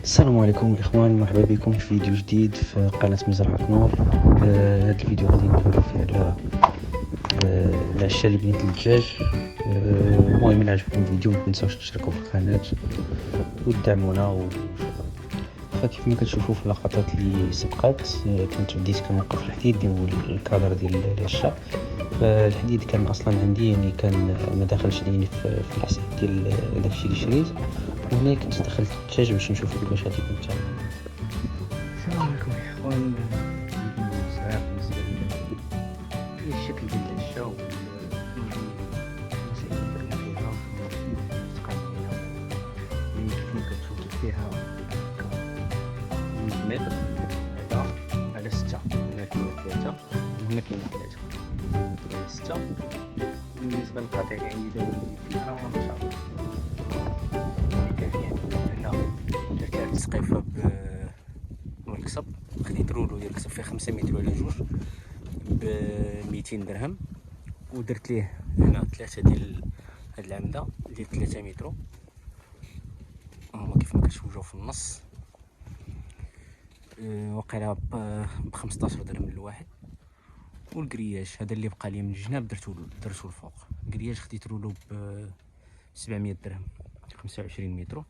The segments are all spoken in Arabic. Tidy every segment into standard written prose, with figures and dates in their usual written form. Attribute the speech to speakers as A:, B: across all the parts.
A: السلام عليكم الاخوان، مرحبا بكم في فيديو جديد في قناه مزرعه نور. هذا الفيديو غادي ندويو فيه على العشاء اللي بنيت الدجاج. المهم الا عجبكم الفيديو ما تنساوش تشتركوا في القناه وتدعمونا. فكيف ما كتشوفوا في اللقطات اللي سبقات، بديت كنوقف الحديد ديال الكادر ديال العشاء. الحديد كان اصلا عندي، يعني كان ما داخلش ليني في الحساب ديال داكشي اللي شريت، وهنا كنت دخلت الدجاج باش نشوف كيفاش غادي يكون التعامل. السلام عليكم يا اخوان. فيديو صغير بالنسبه لي هي الشكل ديال العشاء المسائل اللي درنا فيها والتقنيه، يعني كيف ما كتشوفوا فيها متر على 6. هنا كاين 3 وهنا كاين 3 على 6. بالنسبه للقطع اللي عندي دابا فيها ما شاء الله كافيه. هنا درت لها تسقيفه بالقصب، خديت رولو ديال القصب فيه 5 متر على 2 ب 200 درهم، ودرت ليه هنا 3 ديال هاد العمده ديال 3 متر هما كيف ما كتشوفوا في النص. وقيلا ب 15 درهم الواحد. والكرياج هذا اللي بقى لي من الجناب درتو الفوق. الكرياج خديت رولو ب 700 درهم 25 متر.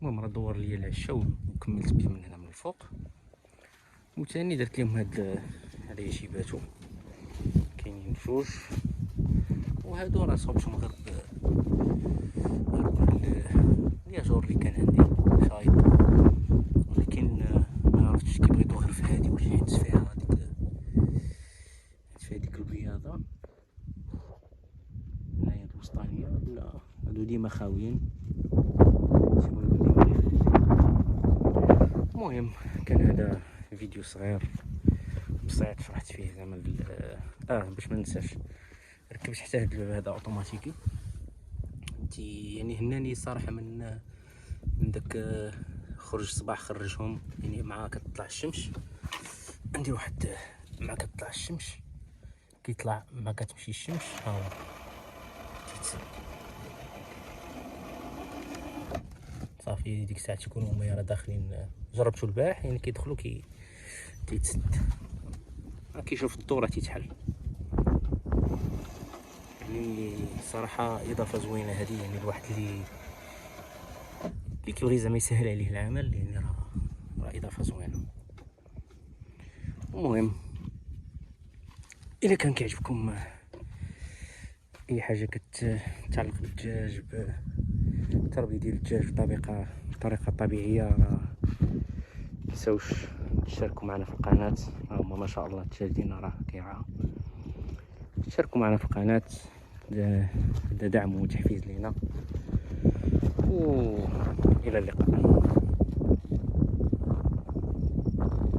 A: المهم راه دور ليا العشاء وكملت به من هنا من الفوق. وثاني درت لهم هاد يشيباتو، كاينين 2 وهادو راه صوبتهم غير الياجور اللي كان عندي شايط، ولكن ما عرفتش كي بغيتو غير في هادي واش يحس فيها ديك البياضه. هنايا الوسطانيه ولا هادو ديما خاويين. المهم كان هذا فيديو صغير بسيط شرحت فيه زعما باش ما ننساش. ركبت حتى هاد الباب هذا اوتوماتيكي، يعني هناني صراحه من داك خرج صباح خرجهم، يعني مع كتطلع الشمس. عندي واحد مع كتطلع الشمس كيطلع مع كتمشي الشمس، ها هو تيتسد صافي. ديك الساعه تيكونوا هما راه داخلين. جربتو البارح، يعني كيدخلوا تيتسد، كيشوف الدورة تيتحل. يعني صراحة إضافة زوينة هذه، يعني الواحد اللي كيبغي زعما يسهل عليه العمل، يعني راه إضافة زوينة. المهم إلا كان كيعجبكم أي حاجة كتعلق بالدجاج، بالتربية ديال الدجاج بطريقة طبيعية، راه متنساوش تشتركوا معنا في القناة. هما ما شاء الله الدجاج ديالنا راه كيرعى. تشاركوا معنا في القناة، دعم وتحفيز لينا، وإلى اللقاء.